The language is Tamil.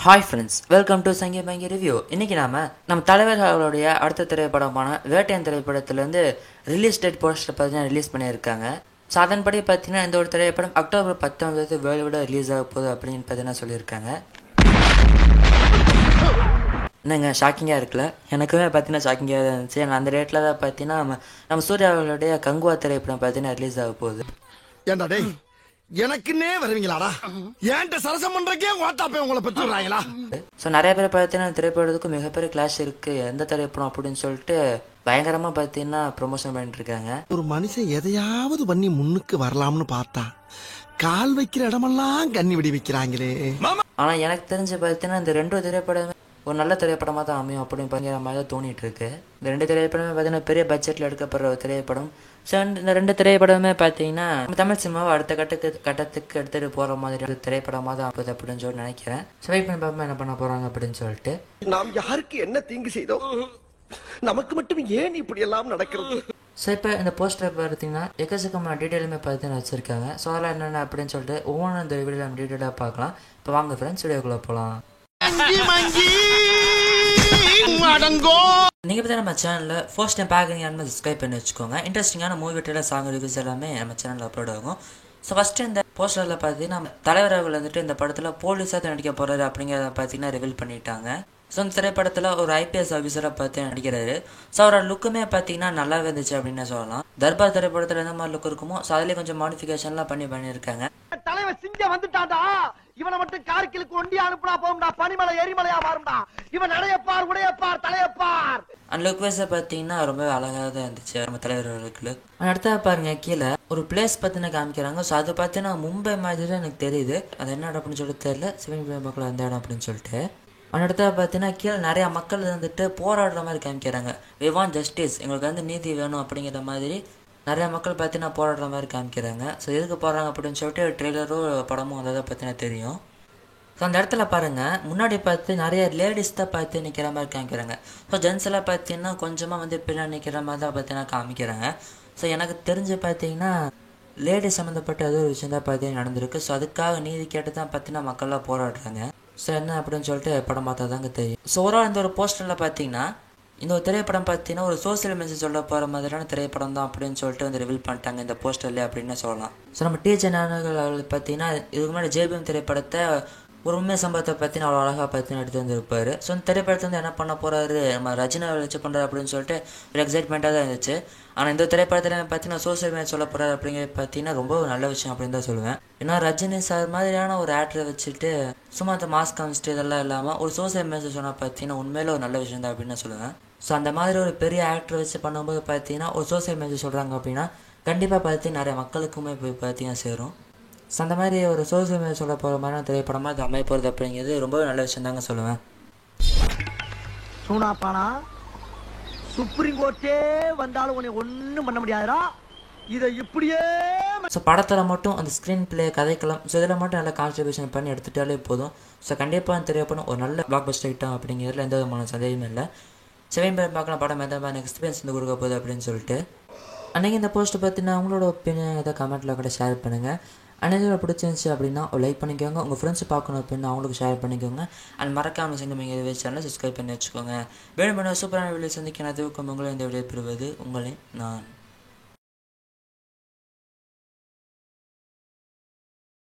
ஹாய் ஃப்ரெண்ட்ஸ், வெல்கம் டு சங்கி பங்கி ரிவ்யூ. இன்றைக்கி நம்ம தலைவர்களுடைய அடுத்த திரைப்படமான வேட்டையன் திரைப்படத்துலேருந்து ரிலீஸ் டேட் போஸ்டர் பார்த்தீங்கன்னா ரிலீஸ் பண்ணியிருக்காங்க. ஸோ அதன்படி பார்த்தீங்கன்னா இந்த ஒரு திரைப்படம் அக்டோபர் 19 வேர்ல்டு ரிலீஸ் ஆக போகுது அப்படின்னு பார்த்தீங்கன்னா சொல்லியிருக்காங்க. என்னங்க ஷாக்கிங்காக இருக்குல்ல? எனக்குமே பார்த்தீங்கன்னா ஷாக்கிங்காக தான் இருந்துச்சு. ஏன்னா அந்த டேட்டில் தான் பார்த்தீங்கன்னா நம்ம சூர்யா அவர்களுடைய கங்குவா திரைப்படம் பார்த்தீங்கன்னா ரிலீஸ் ஆக போகுது. ஏண்டா டேய், எனக்குன்னே வருவீங்களாடா? ஏன்ட்ட சரசம் பண்றக்கே வாட்டாப்பே உங்களை பெற்றுறாங்களா? ஸோ நிறைய பேர் பார்த்தீங்கன்னா திரைப்படத்துக்கு மிகப்பெரிய கிளாஷ் இருக்குது, எந்த திரைப்படம் அப்படின்னு சொல்லிட்டு பயங்கரமாக பார்த்தீங்கன்னா ப்ரொமோஷன் பண்ணிட்டு இருக்காங்க. ஒரு மனுஷன் எதையாவது பண்ணி முன்னுக்கு வரலாம்னு பார்த்தா கால் வைக்கிற இடமெல்லாம் கண்ணி விடி வைக்கிறாங்களே. ஆனால் எனக்கு தெரிஞ்சு பார்த்தீங்கன்னா இந்த ரெண்டு திரைப்படமே ஒரு நல்ல திரைப்படமாக தான் அமையும் அப்படின்னு பயங்கர மாதிரி தான் தோணிட்டு இருக்கு. இந்த ரெண்டு திரைப்படமே பார்த்தீங்கன்னா பெரிய பட்ஜெட்டில் எடுக்கப்படுற ஒரு திரைப்படம். ஸோ இந்த ரெண்டு திரைப்படமே பார்த்தீங்கன்னா நம்ம தமிழ் சினிமாவை அடுத்த கட்டத்துக்கு எடுத்துகிட்டு போகிற மாதிரி ஒரு திரைப்படமாக தான் ஆகுது அப்படின்னு சொல்லி நினைக்கிறேன். ஸோ வெயிட் பண்ணி பார்ப்போம் என்ன பண்ண போகிறாங்க அப்படின்னு சொல்லிட்டு. நாம் யாருக்கு என்ன தீங்கு செய்தோம்? நமக்கு மட்டும் ஏன் இப்படி எல்லாம் நடக்கிறது? ஸோ இப்போ இந்த போஸ்டரை பார்த்தீங்கன்னா எக்கச்சக்கமான டீட்டெயிலுமே பார்த்தீங்கன்னா வச்சுருக்காங்க. ஸோ அதெல்லாம் என்னென்ன அப்படின்னு சொல்லிட்டு ஒவ்வொன்றும் இந்த வீடியோவில் நம்ம டீட்டெயிலாக பார்க்கலாம். இப்போ வாங்க ஃப்ரெண்ட்ஸ், வீடியோக்குள்ளே போகலாம். நீங்கள் பற்றி நம்ம சேனலில் ஃபர்ஸ்ட் டைம் பார்க்குறீங்க சப்ஸ்கிரைப் பண்ணி வச்சுக்கோங்க. இன்ட்ரெஸ்டிங்கான மூவி ட்ரெய்லர், சாங் ரிவ்யூஸ் எல்லாமே நம்ம சேனலில் அப்லோட் ஆகும். ஸோ ஃபஸ்ட்டு இந்த போஸ்டரில் பார்த்தீங்கன்னா தலைவர் அவர்கள் வந்துட்டு இந்த படத்தில் போலீஸாக நடிக்க போகிறாரு அப்படிங்கிறத பார்த்தீங்கன்னா ரிவீல் பண்ணிட்டாங்க. ஸோ இந்த திரைப்படத்தில் ஒரு ஐபிஎஸ் ஆஃபீஸராக பார்த்து நடிக்கிறாரு. ஸோ அவரோட லுக்குமே பார்த்தீங்கன்னா நல்லாவே இருந்துச்சு அப்படின்னு சொல்லலாம். தர்பார் திரைப்படத்தில் எந்த மாதிரி லுக் இருக்குமோ ஸோ அதுலேயே கொஞ்சம் மாடிஃபிகேஷன்லாம் பண்ணியிருக்காங்க. தலைவர் சிங்க வந்துட்டாடா, இவனை மட்டும் கார்கிலுக்கு ஒண்டி அனுப்புனா போகும்டா, பனிமலை எரிமலையா மாறும்டா. இவன் நடையப்பார், உடையப்பார், தலையப்பார். அந்த லுக் வைஸை பார்த்தீங்கன்னா ரொம்ப அழகாக தான் இருந்துச்சு நம்ம தலைவர்களுக்கு. அடுத்தா பாருங்க, கீழே ஒரு பிளேஸ் பார்த்தீங்கன்னா காமிக்கிறாங்க. ஸோ அது பார்த்தீங்கன்னா மும்பை மாதிரி எனக்கு தெரியுது. அது என்ன இடம் அப்படின்னு சொல்லிட்டு தெரியல. சிவன் மக்கள் அந்த இடம் அப்படின்னு சொல்லிட்டு. அடுத்த பார்த்தீங்கன்னா கீழே நிறையா மக்கள் வந்துட்டு போராடுற மாதிரி காமிக்கிறாங்க. வி வாண்ட் ஜஸ்டிஸ், எங்களுக்கு வந்து நீதி வேணும் அப்படிங்கிற மாதிரி நிறையா மக்கள் பார்த்தீங்கன்னா போராடுற மாதிரி காமிக்கிறாங்க. ஸோ எதுக்கு போடுறாங்க அப்படின்னு சொல்லிட்டு ட்ரெய்லரும் படமும் அதை பார்த்தீங்கன்னா தெரியும். ஸோ அந்த இடத்துல பாருங்கள், முன்னாடி பார்த்து நிறைய லேடிஸ் தான் பார்த்து நிற்கிற மாதிரி காமிக்கிறாங்க. ஸோ ஜென்ஸ் எல்லாம் பார்த்தீங்கன்னா கொஞ்சமாக வந்து பின்னாடி நிற்கிற மாதிரி தான் பார்த்தீங்கன்னா காமிக்கிறாங்க. ஸோ எனக்கு தெரிஞ்சு பார்த்தீங்கன்னா லேடிஸ் சம்மந்தப்பட்ட ஏதோ ஒரு விஷயம் தான் பார்த்தீங்கன்னா நடந்திருக்கு. ஸோ அதுக்காக நீதி கேட்டு தான் பார்த்தீங்கன்னா மக்கள்லாம் போராடுறாங்க. ஸோ என்ன அப்படின்னு சொல்லிட்டு படம் பார்த்தா தாங்க தெரியும். ஸோ ஓவரால் இந்த ஒரு போஸ்டரில் பார்த்தீங்கன்னா இந்த ஒரு திரைப்படம் பார்த்தீங்கன்னா ஒரு சோசியல் மெசேஜ் சொல்ல போகிற மாதிரியான திரைப்படம் தான் அப்படின்னு சொல்லிட்டு வந்து ரிவீல் பண்ணிட்டாங்க இந்த போஸ்டர்லேயே அப்படின்னு சொல்லலாம். ஸோ நம்ம டீச்சர் நானர்கள் பார்த்தீங்கன்னா இதுக்கு முன்னாடி ஜேபிஎம் திரைப்படத்தை ஒரு உண்மை சம்பவத்தை பற்றி அவ்வளோ அழகாக பார்த்தீங்கன்னா எடுத்து வந்துருப்பார். ஸோ இந்த திரைப்படத்தை வந்து என்ன பண்ண போகிறாரு, நம்ம ரஜினி வச்சு பண்ணுறாரு அப்படின்னு சொல்லிட்டு ஒரு எக்ஸைட்மெண்ட்டாக தான் இருந்துச்சு. ஆனால் இந்த திரைப்படத்தில் பார்த்தீங்கன்னா சோசியல் மீடியா சொல்ல போகிறாரு அப்படிங்கிறது பார்த்தீங்கன்னா ரொம்ப நல்ல விஷயம் அப்படின்னு தான் சொல்லுவேன். ஏன்னா ரஜினி சார் மாதிரியான ஒரு ஆக்டரை வச்சுட்டு சும்மா அந்த மாஸ்க் காமிச்சிட்டு இதெல்லாம் இல்லாமல் ஒரு சோசியல் மெசேஜ் சொன்னால் பார்த்தீங்கன்னா உண்மையில ஒரு நல்ல விஷயம் தான் அப்படின்னு சொல்லுவேன். ஸோ அந்த மாதிரி ஒரு பெரிய ஆக்டர் வச்சு பண்ணும்போது பார்த்தீங்கன்னா ஒரு சோசியல் மெசேஜ் சொல்கிறாங்க அப்படின்னா கண்டிப்பாக பார்த்தீங்கன்னா நிறைய மக்களுக்குமே போய் பார்த்தீங்கன்னா சேரும். ஸோ அந்த மாதிரி ஒரு சோசியல் மீடியா சொல்ல போகிற மாதிரியான திரைப்படமாக அது அமைய போகிறது அப்படிங்கிறது ரொம்பவே நல்ல விஷயம் தாங்க சொல்லுவேன். சூனாப்பானா சுப்ரீம் கோர்ட்டே வந்தாலும் உன்னை ஒன்றும் பண்ண முடியாதுடா. இதை இப்படியே ஸோ படத்தில் மட்டும் அந்த ஸ்க்ரீன் பிளே, கதைக்களம், ஸோ இதில் மட்டும் நல்லா கான்சன்ட்ரேஷன் பண்ணி எடுத்துட்டாலே போதும். ஸோ கண்டிப்பாக அந்த திரைப்படம் ஒரு நல்ல பிளாக் பஸ்டர் ஹிட் அப்படிங்கிறதுல எந்த விதமான சந்தேகமே இல்லை. செவன் பேர் பார்க்கலாம் படம் எந்த மாதிரி எக்ஸ்பீரியன்ஸ் வந்து கொடுக்க போகுது அப்படின்னு சொல்லிட்டு. அன்றைக்கி இந்த போஸ்ட்டை பார்த்தீங்கன்னா உங்களோட ஒப்பீனியன் எதாவது கமெண்ட்டில் கூட ஷேர் பண்ணுங்கள். அன்றைக்கி பிடிச்சிருந்துச்சி அப்படின்னா லைக் பண்ணிக்கோங்க. உங்கள் ஃப்ரெண்ட்ஸ் பார்க்கணும் அப்படின்னா அவங்களுக்கு ஷேர் பண்ணிக்கோங்க. அண்ட் மறக்காமல் சிங்கமங்க சேனலை சப்ஸ்கிரைப் பண்ணி வச்சுக்கோங்க. வேணும் சூப்பரான வீடியோ சந்திக்க நான் உங்களை இந்த வீடியோ பெறுவது உங்களை நான்.